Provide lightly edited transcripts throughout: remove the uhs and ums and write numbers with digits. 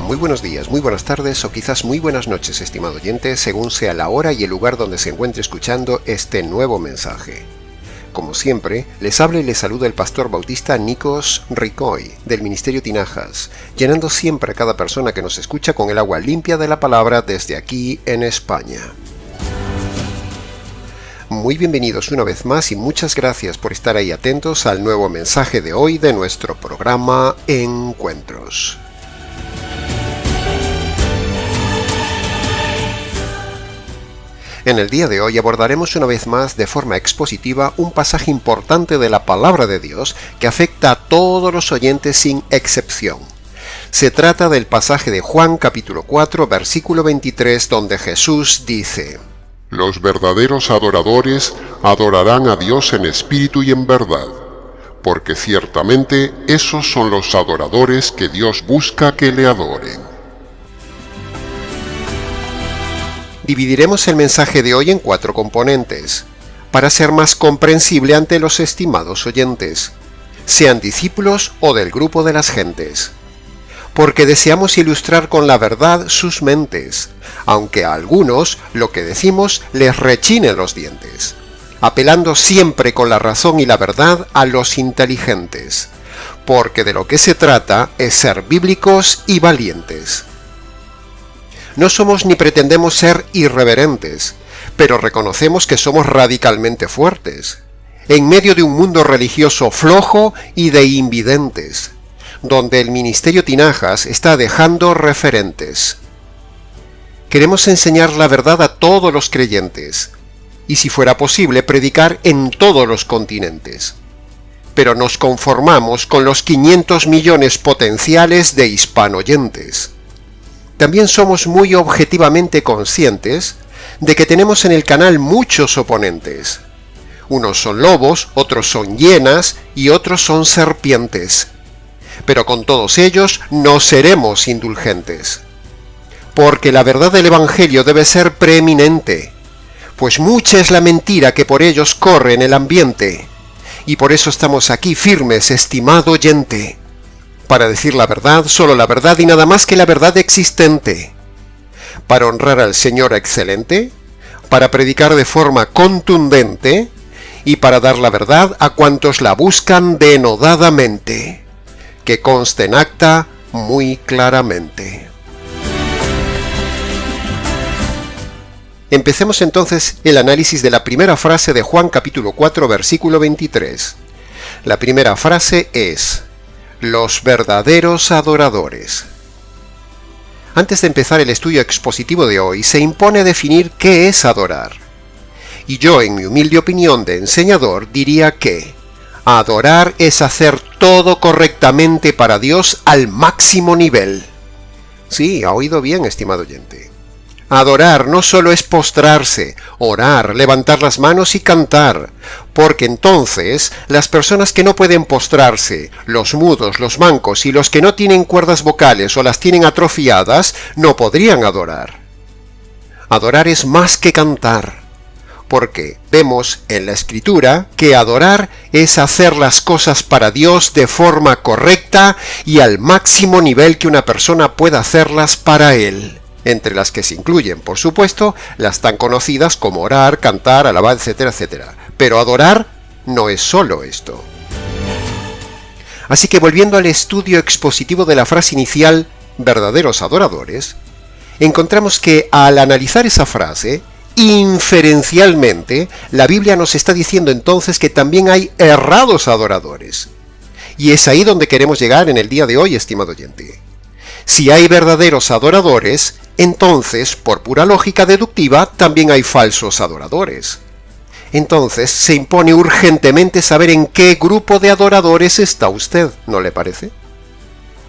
Muy buenos días, muy buenas tardes o quizás muy buenas noches, estimado oyente, según sea la hora y el lugar donde se encuentre escuchando este nuevo mensaje. Como siempre, les habla y les saluda el pastor bautista Nikos Ricoy, del Ministerio Tinajas, llenando siempre a cada persona que nos escucha con el agua limpia de la palabra desde aquí en España. Muy bienvenidos una vez más y muchas gracias por estar ahí atentos al nuevo mensaje de hoy de nuestro programa Encuentros. En el día de hoy abordaremos una vez más de forma expositiva un pasaje importante de la palabra de Dios que afecta a todos los oyentes sin excepción. Se trata del pasaje de Juan capítulo 4 versículo 23 donde Jesús dice: Los verdaderos adoradores adorarán a Dios en espíritu y en verdad, porque ciertamente esos son los adoradores que Dios busca que le adoren. Dividiremos el mensaje de hoy en 4 componentes, para ser más comprensible ante los estimados oyentes, sean discípulos o del grupo de las gentes, porque deseamos ilustrar con la verdad sus mentes, aunque a algunos lo que decimos les rechine los dientes, apelando siempre con la razón y la verdad a los inteligentes, porque de lo que se trata es ser bíblicos y valientes. No somos ni pretendemos ser irreverentes, pero reconocemos que somos radicalmente fuertes, en medio de un mundo religioso flojo y de invidentes, donde el Ministerio Tinajas está dejando referentes. Queremos enseñar la verdad a todos los creyentes, y si fuera posible predicar en todos los continentes. Pero nos conformamos con los 500 millones potenciales de hispanoyentes. También somos muy objetivamente conscientes de que tenemos en el canal muchos oponentes. Unos son lobos, otros son hienas y otros son serpientes. Pero con todos ellos no seremos indulgentes. Porque la verdad del Evangelio debe ser preeminente, pues mucha es la mentira que por ellos corre en el ambiente. Y por eso estamos aquí firmes, estimado oyente, para decir la verdad, solo la verdad y nada más que la verdad existente, para honrar al Señor excelente, para predicar de forma contundente y para dar la verdad a cuantos la buscan denodadamente, que conste en acta muy claramente. Empecemos entonces el análisis de la primera frase de Juan capítulo 4 versículo 23. La primera frase es: los verdaderos adoradores. Antes de empezar el estudio expositivo de hoy, se impone definir qué es adorar. Y yo, en mi humilde opinión de enseñador, diría que adorar es hacer todo correctamente para Dios al máximo nivel. Sí, ha oído bien, estimado oyente. Adorar no solo es postrarse, orar, levantar las manos y cantar, porque entonces las personas que no pueden postrarse, los mudos, los mancos y los que no tienen cuerdas vocales o las tienen atrofiadas, no podrían adorar. Adorar es más que cantar, porque vemos en la Escritura que adorar es hacer las cosas para Dios de forma correcta y al máximo nivel que una persona pueda hacerlas para Él. Entre las que se incluyen, por supuesto, las tan conocidas como orar, cantar, alabar, etcétera, etcétera. Pero adorar no es solo esto. Así que volviendo al estudio expositivo de la frase inicial, verdaderos adoradores, encontramos que al analizar esa frase, inferencialmente, la Biblia nos está diciendo entonces que también hay errados adoradores. Y es ahí donde queremos llegar en el día de hoy, estimado oyente. Si hay verdaderos adoradores, entonces, por pura lógica deductiva, también hay falsos adoradores. Entonces, se impone urgentemente saber en qué grupo de adoradores está usted, ¿no le parece?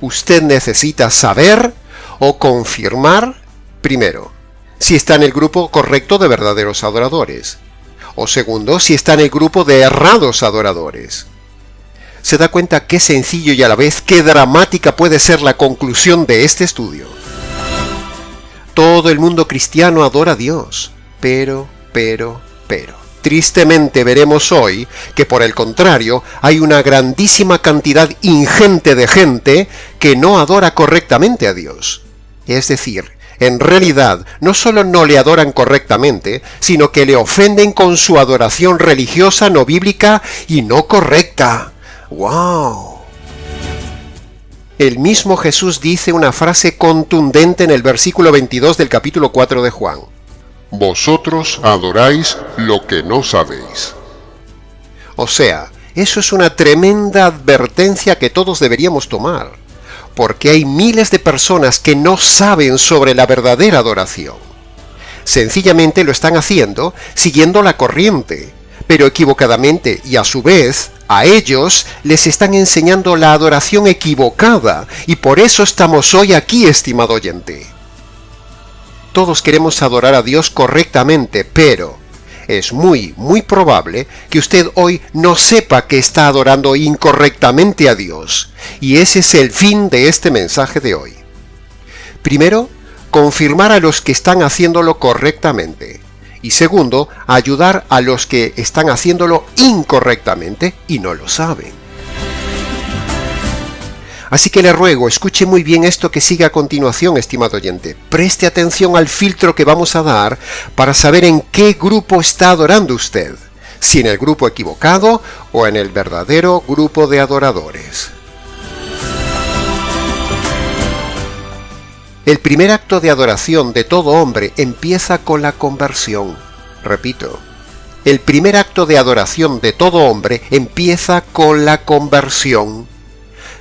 Usted necesita saber o confirmar, primero, si está en el grupo correcto de verdaderos adoradores, o segundo, si está en el grupo de errados adoradores. ¿Se da cuenta qué sencillo y a la vez qué dramática puede ser la conclusión de este estudio? Todo el mundo cristiano adora a Dios, pero. Tristemente veremos hoy que por el contrario hay una grandísima cantidad ingente de gente que no adora correctamente a Dios, Es decir, en realidad no solo no le adoran correctamente, sino que le ofenden con su adoración religiosa no bíblica y no correcta. ¡Wow! El mismo Jesús dice una frase contundente en el versículo 22 del capítulo 4 de Juan. Vosotros adoráis lo que no sabéis. O sea, eso es una tremenda advertencia que todos deberíamos tomar, porque hay miles de personas que no saben sobre la verdadera adoración. Sencillamente lo están haciendo siguiendo la corriente, pero equivocadamente, y a su vez, a ellos les están enseñando la adoración equivocada, y por eso estamos hoy aquí, estimado oyente. Todos queremos adorar a Dios correctamente, pero es muy probable que usted hoy no sepa que está adorando incorrectamente a Dios, y ese es el fin de este mensaje de hoy. Primero, confirmar a los que están haciéndolo correctamente, y segundo, ayudar a los que están haciéndolo incorrectamente y no lo saben. Así que le ruego, escuche muy bien esto que sigue a continuación, estimado oyente. Preste atención al filtro que vamos a dar para saber en qué grupo está adorando usted, si en el grupo equivocado o en el verdadero grupo de adoradores. El primer acto de adoración de todo hombre empieza con la conversión. Repito, el primer acto de adoración de todo hombre empieza con la conversión.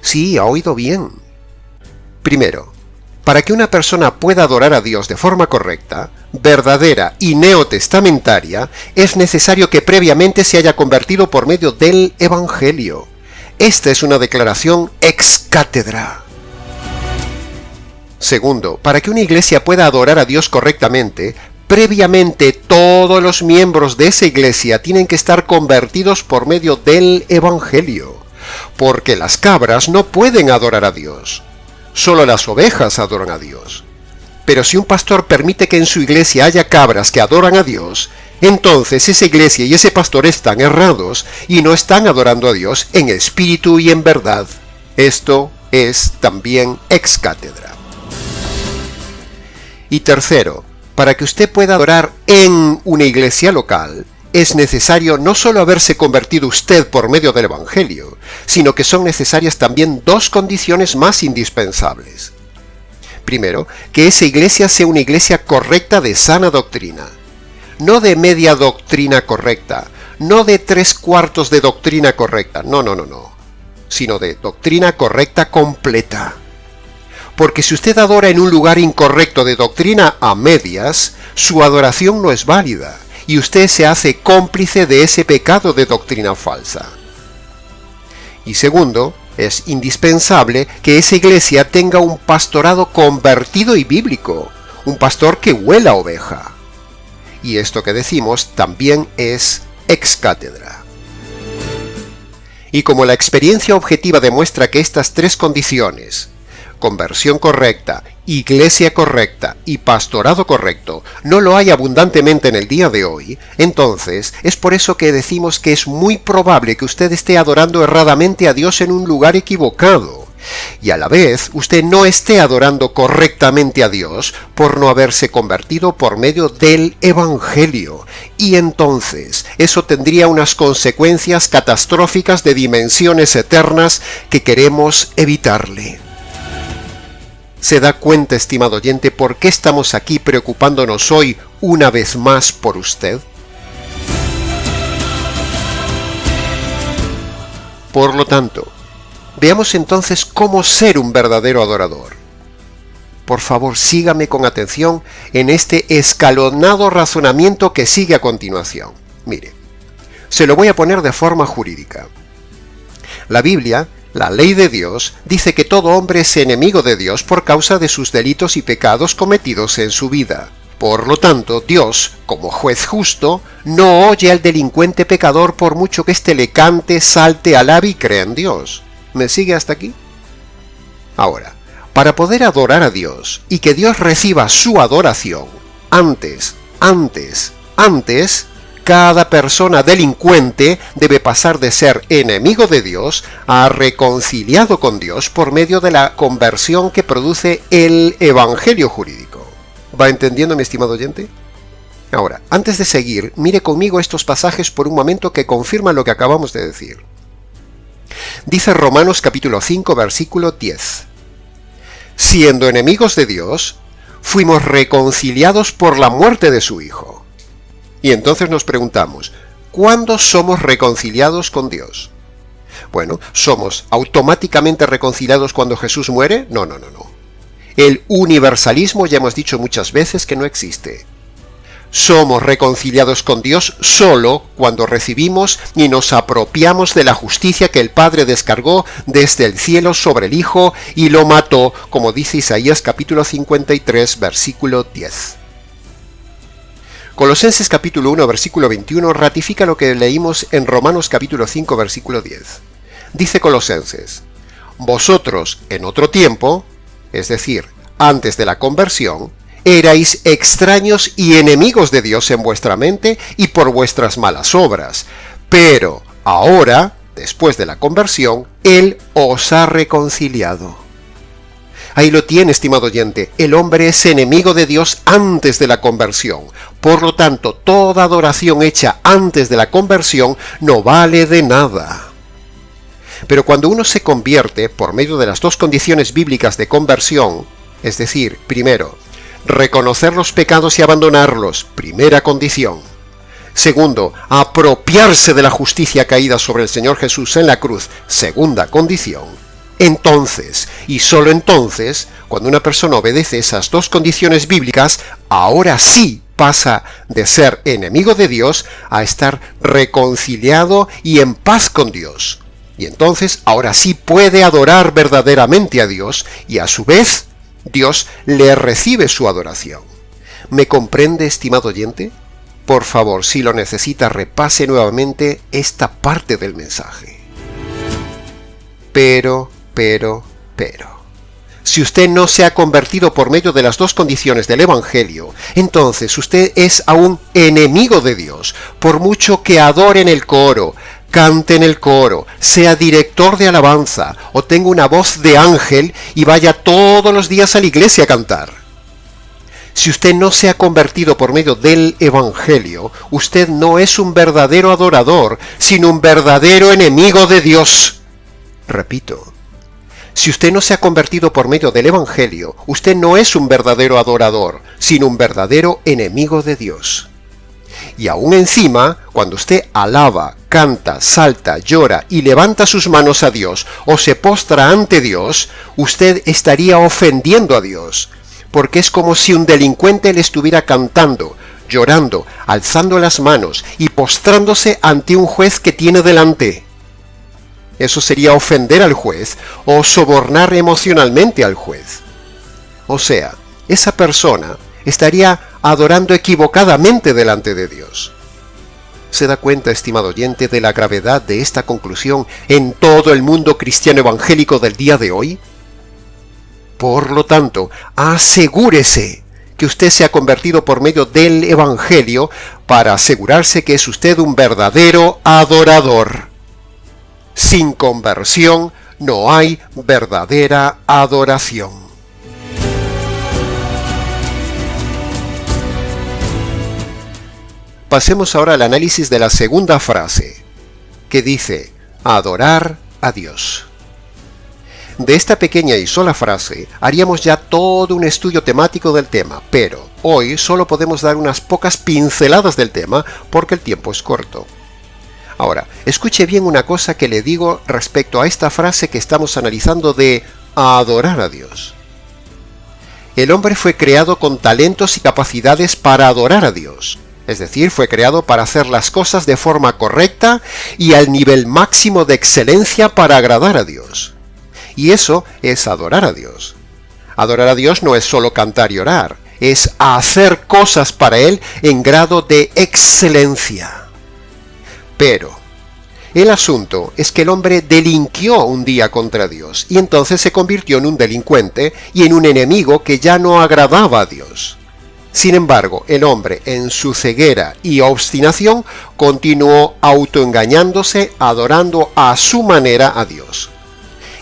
Sí, ha oído bien. Primero, para que una persona pueda adorar a Dios de forma correcta, verdadera y neotestamentaria, es necesario que previamente se haya convertido por medio del Evangelio. Esta es una declaración ex cátedra. Segundo, para que una iglesia pueda adorar a Dios correctamente, previamente todos los miembros de esa iglesia tienen que estar convertidos por medio del Evangelio, porque las cabras no pueden adorar a Dios, solo las ovejas adoran a Dios. Pero si un pastor permite que en su iglesia haya cabras que adoran a Dios, entonces esa iglesia y ese pastor están errados y no están adorando a Dios en espíritu y en verdad. Esto es también ex cátedra. Y tercero, para que usted pueda adorar en una iglesia local, es necesario no solo haberse convertido usted por medio del Evangelio, sino que son necesarias también dos condiciones más indispensables. Primero, que esa iglesia sea una iglesia correcta de sana doctrina, no de media doctrina correcta, no de 3/4 de doctrina correcta, no, sino de doctrina correcta completa. Porque si usted adora en un lugar incorrecto de doctrina a medias, su adoración no es válida, y usted se hace cómplice de ese pecado de doctrina falsa. Y segundo, es indispensable que esa iglesia tenga un pastorado convertido y bíblico, un pastor que huela a oveja. Y esto que decimos también es ex cátedra. Y como la experiencia objetiva demuestra que estas tres condiciones, conversión correcta, iglesia correcta y pastorado correcto, no lo hay abundantemente en el día de hoy, entonces es por eso que decimos que es muy probable que usted esté adorando erradamente a Dios en un lugar equivocado, y a la vez usted no esté adorando correctamente a Dios por no haberse convertido por medio del Evangelio, y entonces eso tendría unas consecuencias catastróficas de dimensiones eternas que queremos evitarle. ¿Se da cuenta, estimado oyente, por qué estamos aquí preocupándonos hoy una vez más por usted? Por lo tanto, veamos entonces cómo ser un verdadero adorador. Por favor, sígame con atención en este escalonado razonamiento que sigue a continuación. Mire, se lo voy a poner de forma jurídica. La Biblia, la ley de Dios, dice que todo hombre es enemigo de Dios por causa de sus delitos y pecados cometidos en su vida. Por lo tanto, Dios, como juez justo, no oye al delincuente pecador por mucho que éste le cante, salte, alabe y crea en Dios. ¿Me sigue hasta aquí? Ahora, para poder adorar a Dios y que Dios reciba su adoración, antes, cada persona delincuente debe pasar de ser enemigo de Dios a reconciliado con Dios por medio de la conversión que produce el evangelio jurídico. ¿Va entendiendo, mi estimado oyente? Ahora, antes de seguir, mire conmigo estos pasajes por un momento que confirman lo que acabamos de decir. Dice Romanos capítulo 5, versículo 10. Siendo enemigos de Dios, fuimos reconciliados por la muerte de su Hijo. Y entonces nos preguntamos, ¿cuándo somos reconciliados con Dios? Bueno, ¿somos automáticamente reconciliados cuando Jesús muere? No. El universalismo ya hemos dicho muchas veces que no existe. Somos reconciliados con Dios solo cuando recibimos y nos apropiamos de la justicia que el Padre descargó desde el cielo sobre el Hijo y lo mató, como dice Isaías capítulo 53, versículo 10. Colosenses capítulo 1, versículo 21 ratifica lo que leímos en Romanos capítulo 5, versículo 10. Dice Colosenses, vosotros en otro tiempo, es decir, antes de la conversión, erais extraños y enemigos de Dios en vuestra mente y por vuestras malas obras, pero ahora, después de la conversión, Él os ha reconciliado. Ahí lo tiene, estimado oyente, el hombre es enemigo de Dios antes de la conversión. Por lo tanto, toda adoración hecha antes de la conversión no vale de nada. Pero cuando uno se convierte por medio de las dos condiciones bíblicas de conversión, es decir, primero, reconocer los pecados y abandonarlos, primera condición. Segundo, apropiarse de la justicia caída sobre el Señor Jesús en la cruz, segunda condición. Entonces, y solo entonces, cuando una persona obedece esas dos condiciones bíblicas, ahora sí pasa de ser enemigo de Dios a estar reconciliado y en paz con Dios. Y entonces, ahora sí puede adorar verdaderamente a Dios y a su vez, Dios le recibe su adoración. ¿Me comprende, estimado oyente? Por favor, si lo necesita, repase nuevamente esta parte del mensaje. Pero, si usted no se ha convertido por medio de las dos condiciones del Evangelio, entonces usted es aún enemigo de Dios, por mucho que adore en el coro, cante en el coro, sea director de alabanza, o tenga una voz de ángel y vaya todos los días a la iglesia a cantar. Si usted no se ha convertido por medio del Evangelio, usted no es un verdadero adorador, sino un verdadero enemigo de Dios. Repito, si usted no se ha convertido por medio del Evangelio, usted no es un verdadero adorador, sino un verdadero enemigo de Dios. Y aún encima, cuando usted alaba, canta, salta, llora y levanta sus manos a Dios o se postra ante Dios, usted estaría ofendiendo a Dios, porque es como si un delincuente le estuviera cantando, llorando, alzando las manos y postrándose ante un juez que tiene delante. Eso sería ofender al juez o sobornar emocionalmente al juez. O sea, esa persona estaría adorando equivocadamente delante de Dios. ¿Se da cuenta, estimado oyente, de la gravedad de esta conclusión en todo el mundo cristiano evangélico del día de hoy? Por lo tanto, asegúrese que usted se ha convertido por medio del Evangelio para asegurarse que es usted un verdadero adorador. Sin conversión no hay verdadera adoración. Pasemos ahora al análisis de la segunda frase, que dice, adorar a Dios. De esta pequeña y sola frase haríamos ya todo un estudio temático del tema, pero hoy solo podemos dar unas pocas pinceladas del tema porque el tiempo es corto. Ahora, escuche bien una cosa que le digo respecto a esta frase que estamos analizando de adorar a Dios. El hombre fue creado con talentos y capacidades para adorar a Dios. Es decir, fue creado para hacer las cosas de forma correcta y al nivel máximo de excelencia para agradar a Dios. Y eso es adorar a Dios. Adorar a Dios no es solo cantar y orar, es hacer cosas para Él en grado de excelencia. Pero el asunto es que el hombre delinquió un día contra Dios y entonces se convirtió en un delincuente y en un enemigo que ya no agradaba a Dios. Sin embargo, el hombre, en su ceguera y obstinación, continuó autoengañándose, adorando a su manera a Dios.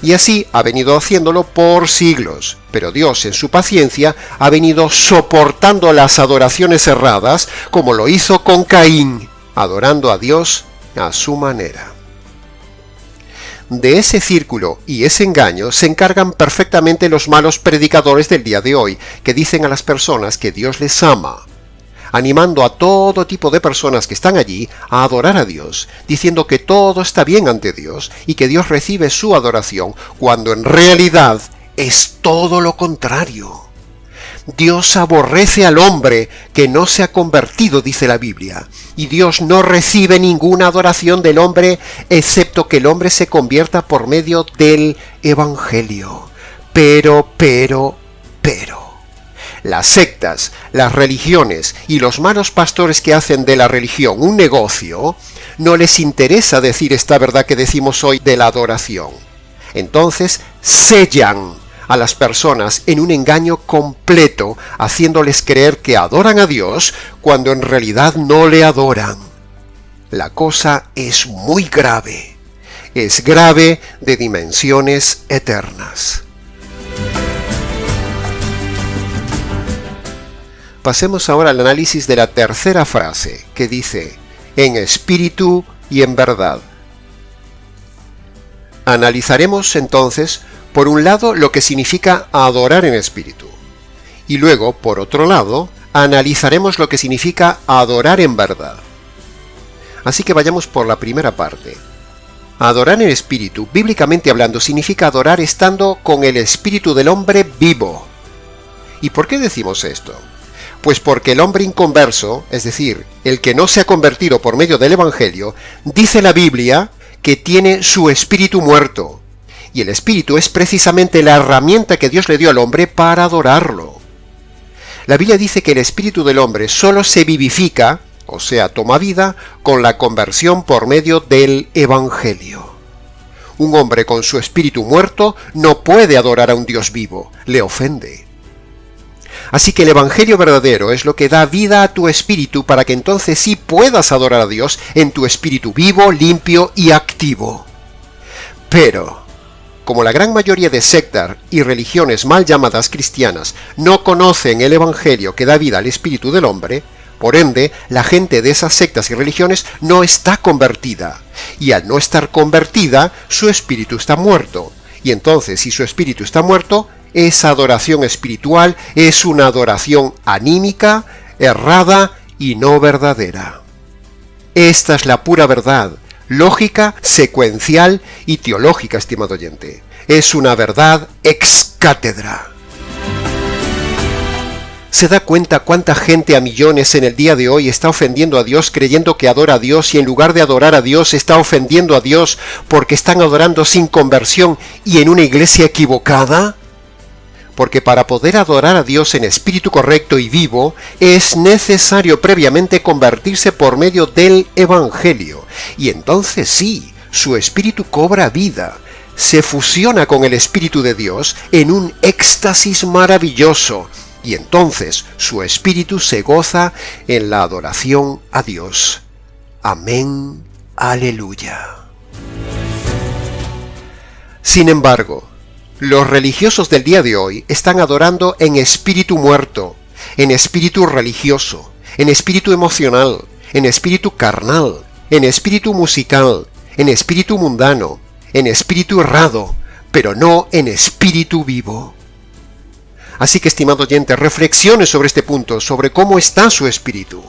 Y así ha venido haciéndolo por siglos, pero Dios, en su paciencia, ha venido soportando las adoraciones erradas, como lo hizo con Caín, adorando a Dios a su manera. De ese círculo y ese engaño se encargan perfectamente los malos predicadores del día de hoy, que dicen a las personas que Dios les ama, animando a todo tipo de personas que están allí a adorar a Dios, diciendo que todo está bien ante Dios y que Dios recibe su adoración, cuando en realidad es todo lo contrario. Dios aborrece al hombre que no se ha convertido, dice la Biblia, y Dios no recibe ninguna adoración del hombre excepto que el hombre se convierta por medio del Evangelio. Pero, las sectas, las religiones y los malos pastores que hacen de la religión un negocio, no les interesa decir esta verdad que decimos hoy de la adoración. Entonces sellan a las personas en un engaño completo, haciéndoles creer que adoran a Dios cuando en realidad no le adoran. La cosa es muy grave. Es grave de dimensiones eternas. Pasemos ahora al análisis de la tercera frase, que dice, en espíritu y en verdad. Analizaremos entonces, por un lado, lo que significa adorar en espíritu, y luego, por otro lado, analizaremos lo que significa adorar en verdad. Así que vayamos por la primera parte. Adorar en espíritu, bíblicamente hablando, significa adorar estando con el espíritu del hombre vivo. ¿Y por qué decimos esto? Pues porque el hombre inconverso, es decir, el que no se ha convertido por medio del Evangelio, dice la Biblia que tiene su espíritu muerto. Y el espíritu es precisamente la herramienta que Dios le dio al hombre para adorarlo. La Biblia dice que el espíritu del hombre solo se vivifica, o sea, toma vida, con la conversión por medio del Evangelio. Un hombre con su espíritu muerto no puede adorar a un Dios vivo, le ofende. Así que el Evangelio verdadero es lo que da vida a tu espíritu para que entonces sí puedas adorar a Dios en tu espíritu vivo, limpio y activo. Pero, como la gran mayoría de sectas y religiones mal llamadas cristianas no conocen el Evangelio que da vida al espíritu del hombre, por ende, la gente de esas sectas y religiones no está convertida. Y al no estar convertida, su espíritu está muerto. Y entonces, si su espíritu está muerto, esa adoración espiritual es una adoración anímica, errada y no verdadera. Esta es la pura verdad, lógica, secuencial y teológica, estimado oyente. Es una verdad ex cátedra. ¿Se da cuenta cuánta gente a millones en el día de hoy está ofendiendo a Dios creyendo que adora a Dios y en lugar de adorar a Dios está ofendiendo a Dios porque están adorando sin conversión y en una iglesia equivocada? Porque para poder adorar a Dios en espíritu correcto y vivo, es necesario previamente convertirse por medio del Evangelio. Y entonces sí, su espíritu cobra vida, se fusiona con el Espíritu de Dios en un éxtasis maravilloso, y entonces su espíritu se goza en la adoración a Dios. Amén, aleluya. Sin embargo, los religiosos del día de hoy están adorando en espíritu muerto, en espíritu religioso, en espíritu emocional, en espíritu carnal, en espíritu musical, en espíritu mundano, en espíritu errado, pero no en espíritu vivo. Así que, estimado oyente, reflexione sobre este punto, sobre cómo está su espíritu.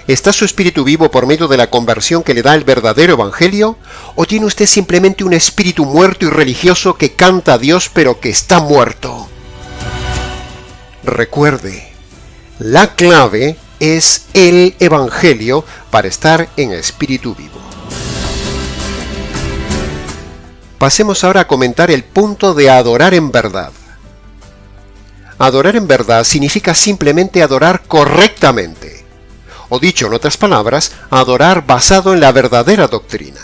¿Está su espíritu vivo por medio de la conversión que le da el verdadero Evangelio? ¿O tiene usted simplemente un espíritu muerto y religioso que canta a Dios pero que está muerto? Recuerde, la clave es el Evangelio para estar en espíritu vivo. Pasemos ahora a comentar el punto de adorar en verdad. Adorar en verdad significa simplemente adorar correctamente. O dicho en otras palabras, adorar basado en la verdadera doctrina.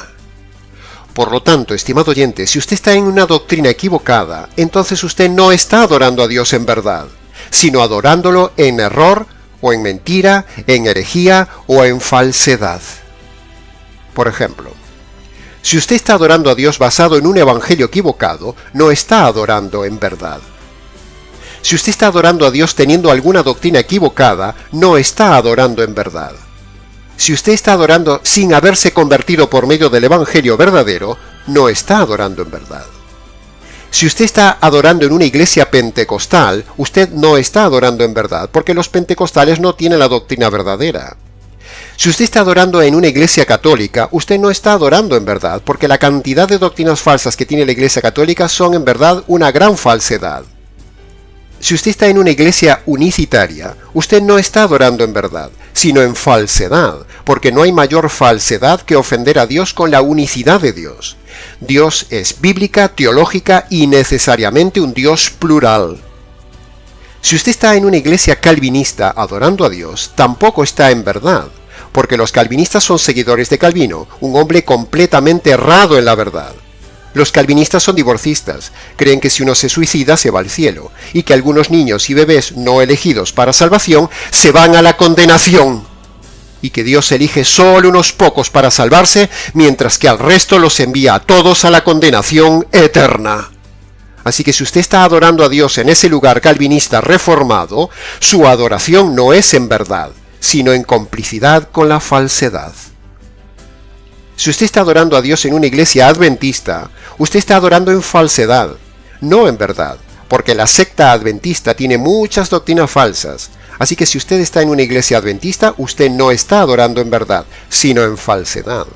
Por lo tanto, estimado oyente, si usted está en una doctrina equivocada, entonces usted no está adorando a Dios en verdad, sino adorándolo en error, o en mentira, en herejía o en falsedad. Por ejemplo, si usted está adorando a Dios basado en un evangelio equivocado, no está adorando en verdad. Si usted está adorando a Dios teniendo alguna doctrina equivocada, no está adorando en verdad. Si usted está adorando sin haberse convertido por medio del evangelio verdadero, no está adorando en verdad. Si usted está adorando en una iglesia pentecostal, usted no está adorando en verdad, porque los pentecostales no tienen la doctrina verdadera. Si usted está adorando en una iglesia católica, usted no está adorando en verdad, porque la cantidad de doctrinas falsas que tiene la iglesia católica son en verdad una gran falsedad. Si usted está en una iglesia unicitaria, usted no está adorando en verdad, sino en falsedad, porque no hay mayor falsedad que ofender a Dios con la unicidad de Dios. Dios es bíblica, teológica y necesariamente un Dios plural. Si usted está en una iglesia calvinista adorando a Dios, tampoco está en verdad, porque los calvinistas son seguidores de Calvino, un hombre completamente errado en la verdad. Los calvinistas son divorcistas, creen que si uno se suicida se va al cielo, y que algunos niños y bebés no elegidos para salvación se van a la condenación, y que Dios elige solo unos pocos para salvarse, mientras que al resto los envía a todos a la condenación eterna. Así que si usted está adorando a Dios en ese lugar calvinista reformado, su adoración no es en verdad, sino en complicidad con la falsedad. Si usted está adorando a Dios en una iglesia adventista, usted está adorando en falsedad, no en verdad, porque la secta adventista tiene muchas doctrinas falsas. Así que si usted está en una iglesia adventista, usted no está adorando en verdad, sino en falsedad.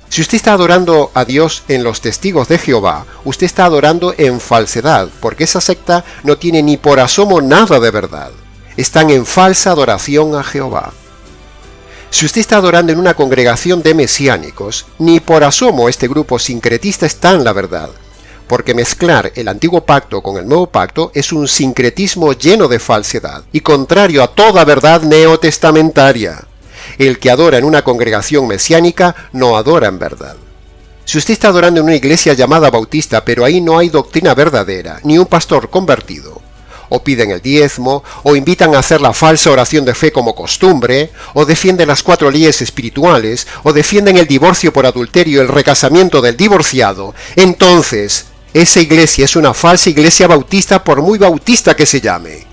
Si usted está adorando a Dios en los testigos de Jehová, usted está adorando en falsedad, porque esa secta no tiene ni por asomo nada de verdad. Están en falsa adoración a Jehová. Si usted está adorando en una congregación de mesiánicos, ni por asomo este grupo sincretista está en la verdad, porque mezclar el antiguo pacto con el nuevo pacto es un sincretismo lleno de falsedad y contrario a toda verdad neotestamentaria. El que adora en una congregación mesiánica no adora en verdad. Si usted está adorando en una iglesia llamada bautista, pero ahí no hay doctrina verdadera, ni un pastor convertido, o piden el diezmo, o invitan a hacer la falsa oración de fe como costumbre, o defienden las 4 leyes espirituales, o defienden el divorcio por adulterio y el recasamiento del divorciado, entonces esa iglesia es una falsa iglesia bautista por muy bautista que se llame.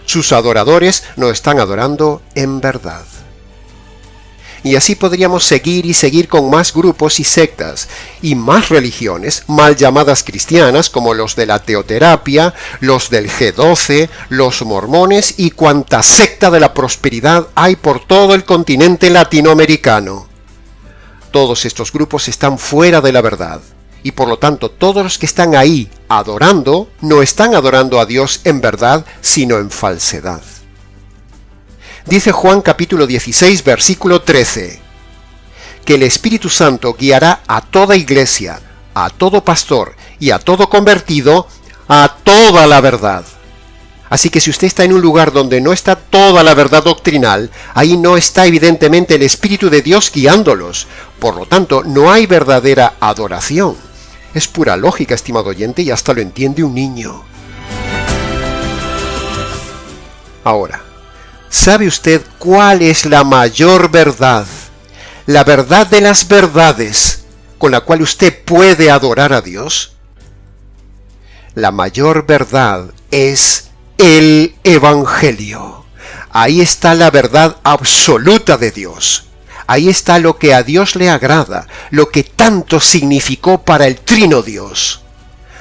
Sus adoradores no están adorando en verdad. Y así podríamos seguir y seguir con más grupos y sectas, y más religiones mal llamadas cristianas como los de la teoterapia, los del G12, los mormones y cuanta secta de la prosperidad hay por todo el continente latinoamericano. Todos estos grupos están fuera de la verdad, y por lo tanto todos los que están ahí adorando, no están adorando a Dios en verdad, sino en falsedad. Dice Juan capítulo 16, versículo 13, que el Espíritu Santo guiará a toda iglesia, a todo pastor y a todo convertido a toda la verdad. Así que si usted está en un lugar donde no está toda la verdad doctrinal, ahí no está evidentemente el Espíritu de Dios guiándolos. Por lo tanto, no hay verdadera adoración. Es pura lógica, estimado oyente, y hasta lo entiende un niño. Ahora, ¿sabe usted cuál es la mayor verdad? La verdad de las verdades con la cual usted puede adorar a Dios. La mayor verdad es el Evangelio. Ahí está la verdad absoluta de Dios. Ahí está lo que a Dios le agrada, lo que tanto significó para el Trino Dios.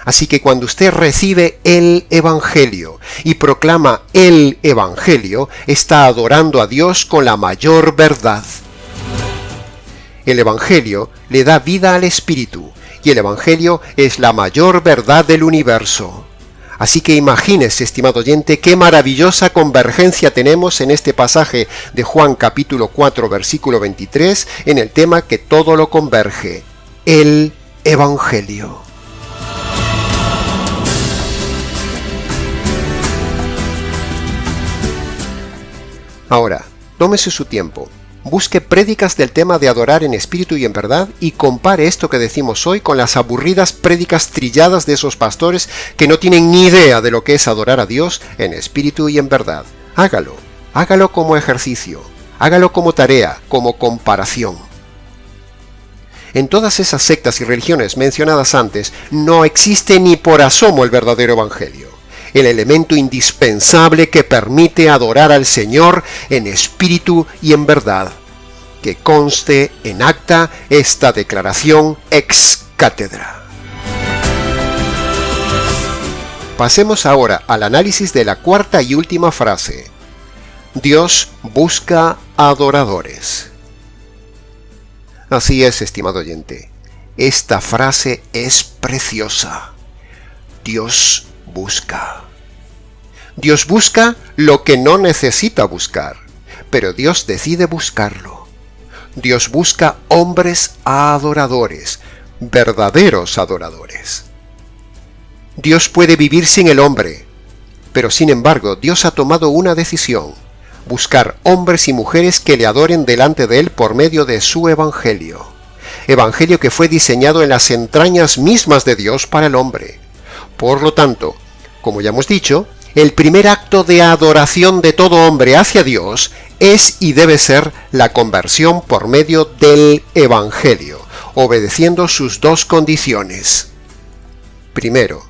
Así que cuando usted recibe el Evangelio y proclama el Evangelio, está adorando a Dios con la mayor verdad. El Evangelio le da vida al Espíritu, y el Evangelio es la mayor verdad del universo. Así que imagínese, estimado oyente, qué maravillosa convergencia tenemos en este pasaje de Juan capítulo 4, versículo 23, en el tema que todo lo converge, el Evangelio. Ahora, tómese su tiempo busque prédicas del tema de adorar en espíritu y en verdad y compare esto que decimos hoy con las aburridas prédicas trilladas de esos pastores que no tienen ni idea de lo que es adorar a Dios en espíritu y en verdad. Hágalo como ejercicio, hágalo como tarea, como comparación. En todas esas sectas y religiones mencionadas antes no existe ni por asomo el verdadero evangelio, el elemento indispensable que permite adorar al Señor en espíritu y en verdad. Que conste en acta esta declaración ex cátedra. Pasemos ahora al análisis de la cuarta y última frase. Dios busca adoradores. Así es, estimado oyente. Esta frase es preciosa. Dios busca. Dios busca lo que no necesita buscar, pero Dios decide buscarlo. Dios busca hombres adoradores, verdaderos adoradores. Dios puede vivir sin el hombre, pero sin embargo Dios ha tomado una decisión: buscar hombres y mujeres que le adoren delante de Él por medio de su Evangelio. Evangelio que fue diseñado en las entrañas mismas de Dios para el hombre. Por lo tanto, como ya hemos dicho, el primer acto de adoración de todo hombre hacia Dios es y debe ser la conversión por medio del Evangelio, obedeciendo sus dos condiciones. Primero,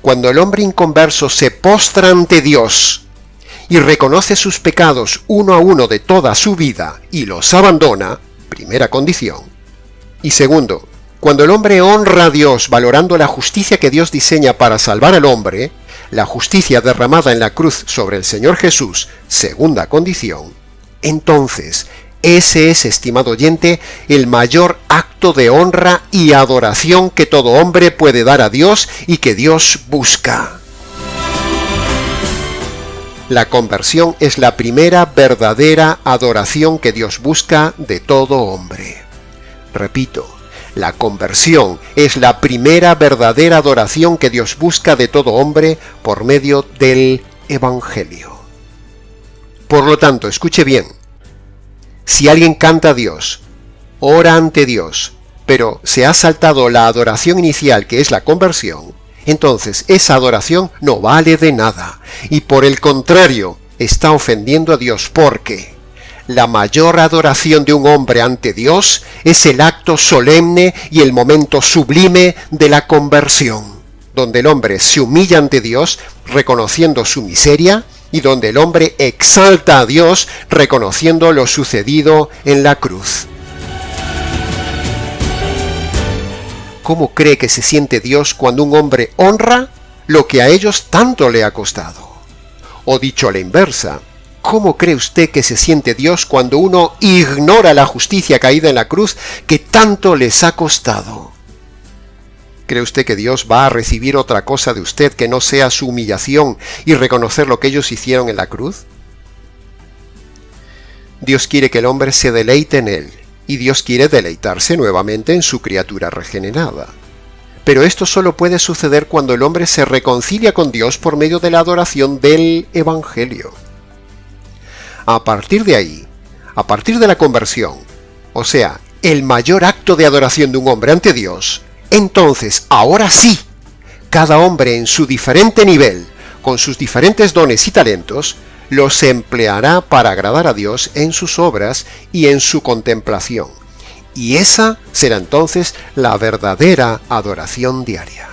cuando el hombre inconverso se postra ante Dios y reconoce sus pecados uno a uno de toda su vida y los abandona, primera condición. Y segundo, cuando el hombre honra a Dios valorando la justicia que Dios diseña para salvar al hombre, la justicia derramada en la cruz sobre el Señor Jesús, segunda condición, entonces ese es, estimado oyente, el mayor acto de honra y adoración que todo hombre puede dar a Dios y que Dios busca. La conversión es la primera verdadera adoración que Dios busca de todo hombre. Repito, la conversión es la primera verdadera adoración que Dios busca de todo hombre por medio del Evangelio. Por lo tanto, escuche bien. Si alguien canta a Dios, ora ante Dios, pero se ha saltado la adoración inicial que es la conversión, entonces esa adoración no vale de nada y por el contrario está ofendiendo a Dios, porque la mayor adoración de un hombre ante Dios es el acto solemne y el momento sublime de la conversión, donde el hombre se humilla ante Dios reconociendo su miseria y donde el hombre exalta a Dios reconociendo lo sucedido en la cruz. ¿Cómo cree que se siente Dios cuando un hombre honra lo que a ellos tanto le ha costado? O dicho a la inversa, ¿cómo cree usted que se siente Dios cuando uno ignora la justicia caída en la cruz que tanto les ha costado? ¿Cree usted que Dios va a recibir otra cosa de usted que no sea su humillación y reconocer lo que ellos hicieron en la cruz? Dios quiere que el hombre se deleite en Él, y Dios quiere deleitarse nuevamente en su criatura regenerada. Pero esto solo puede suceder cuando el hombre se reconcilia con Dios por medio de la adoración del Evangelio. A partir de ahí, a partir de la conversión, o sea, el mayor acto de adoración de un hombre ante Dios, entonces, ahora sí, cada hombre en su diferente nivel, con sus diferentes dones y talentos, los empleará para agradar a Dios en sus obras y en su contemplación. Y esa será entonces la verdadera adoración diaria.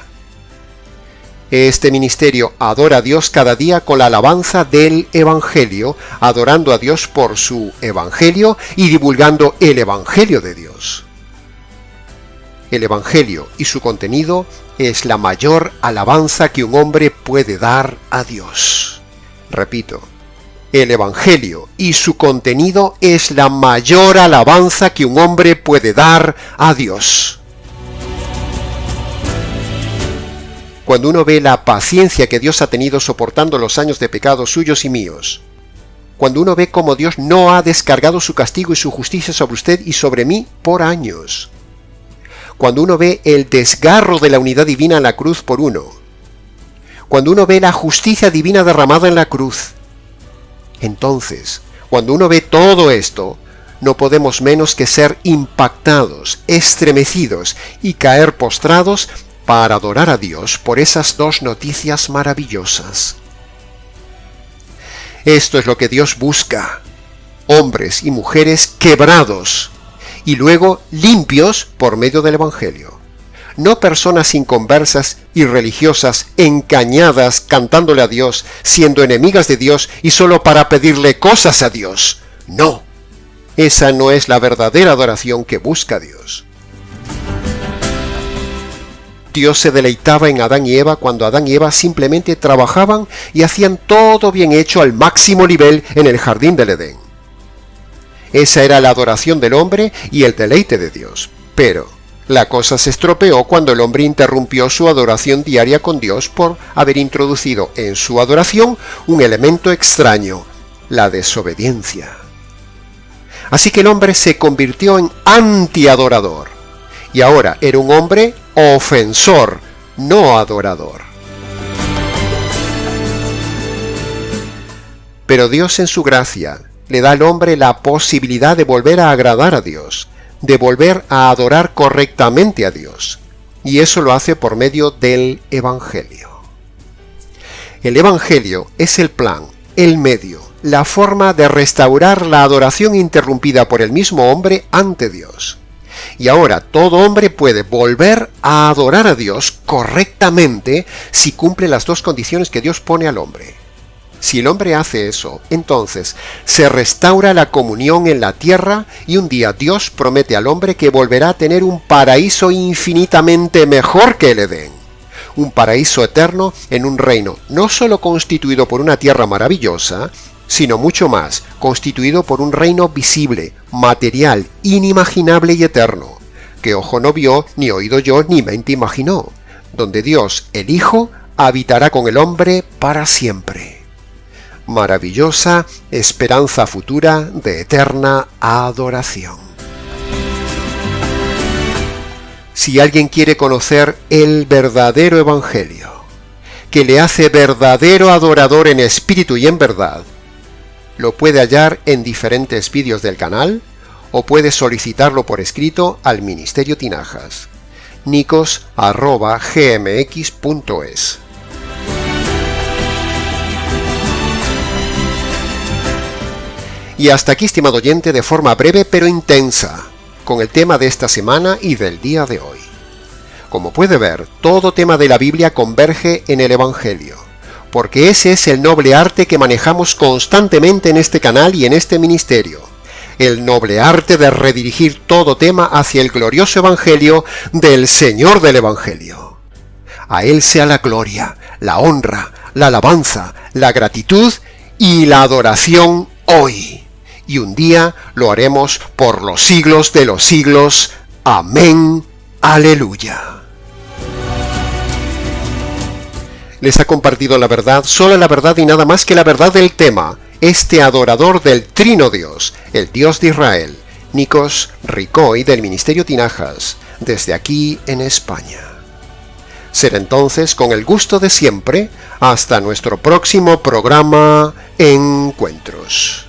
Este ministerio adora a Dios cada día con la alabanza del Evangelio, adorando a Dios por su Evangelio y divulgando el Evangelio de Dios. El Evangelio y su contenido es la mayor alabanza que un hombre puede dar a Dios. Repito, el Evangelio y su contenido es la mayor alabanza que un hombre puede dar a Dios. Cuando uno ve la paciencia que Dios ha tenido soportando los años de pecado suyos y míos, cuando uno ve cómo Dios no ha descargado su castigo y su justicia sobre usted y sobre mí por años, cuando uno ve el desgarro de la unidad divina en la cruz por uno, cuando uno ve la justicia divina derramada en la cruz, entonces, cuando uno ve todo esto, no podemos menos que ser impactados, estremecidos y caer postrados para adorar a Dios por esas dos noticias maravillosas. Esto es lo que Dios busca: hombres y mujeres quebrados y luego limpios por medio del Evangelio. No personas inconversas y religiosas engañadas cantándole a Dios, siendo enemigas de Dios y solo para pedirle cosas a Dios. No, esa no es la verdadera adoración que busca Dios. Dios se deleitaba en Adán y Eva cuando Adán y Eva simplemente trabajaban y hacían todo bien hecho al máximo nivel en el jardín del Edén. Esa era la adoración del hombre y el deleite de Dios. Pero la cosa se estropeó cuando el hombre interrumpió su adoración diaria con Dios por haber introducido en su adoración un elemento extraño: la desobediencia. Así que el hombre se convirtió en antiadorador y ahora era un hombre ofensor, no adorador. Pero Dios en su gracia le da al hombre la posibilidad de volver a agradar a Dios, de volver a adorar correctamente a Dios, y eso lo hace por medio del Evangelio. El Evangelio es el plan, el medio, la forma de restaurar la adoración interrumpida por el mismo hombre ante Dios. Y ahora todo hombre puede volver a adorar a Dios correctamente si cumple las dos condiciones que Dios pone al hombre. Si el hombre hace eso, entonces se restaura la comunión en la tierra y un día Dios promete al hombre que volverá a tener un paraíso infinitamente mejor que el Edén. Un paraíso eterno en un reino no solo constituido por una tierra maravillosa, sino mucho más, constituido por un reino visible, material, inimaginable y eterno, que ojo no vio, ni oído yo, ni mente imaginó, donde Dios, el Hijo, habitará con el hombre para siempre. Maravillosa esperanza futura de eterna adoración. Si alguien quiere conocer el verdadero Evangelio, que le hace verdadero adorador en espíritu y en verdad, lo puede hallar en diferentes vídeos del canal o puede solicitarlo por escrito al Ministerio Tinajas, nicos@gmx.es. Y hasta aquí, estimado oyente, de forma breve pero intensa, con el tema de esta semana y del día de hoy. Como puede ver, todo tema de la Biblia converge en el Evangelio, porque ese es el noble arte que manejamos constantemente en este canal y en este ministerio. El noble arte de redirigir todo tema hacia el glorioso Evangelio del Señor del Evangelio. A Él sea la gloria, la honra, la alabanza, la gratitud y la adoración hoy. Y un día lo haremos por los siglos de los siglos. Amén. Aleluya. Les ha compartido la verdad, solo la verdad y nada más que la verdad del tema, este adorador del Trino Dios, el Dios de Israel, Nicos Ricoy del Ministerio Tinajas, desde aquí en España. Será entonces, con el gusto de siempre, hasta nuestro próximo programa Encuentros.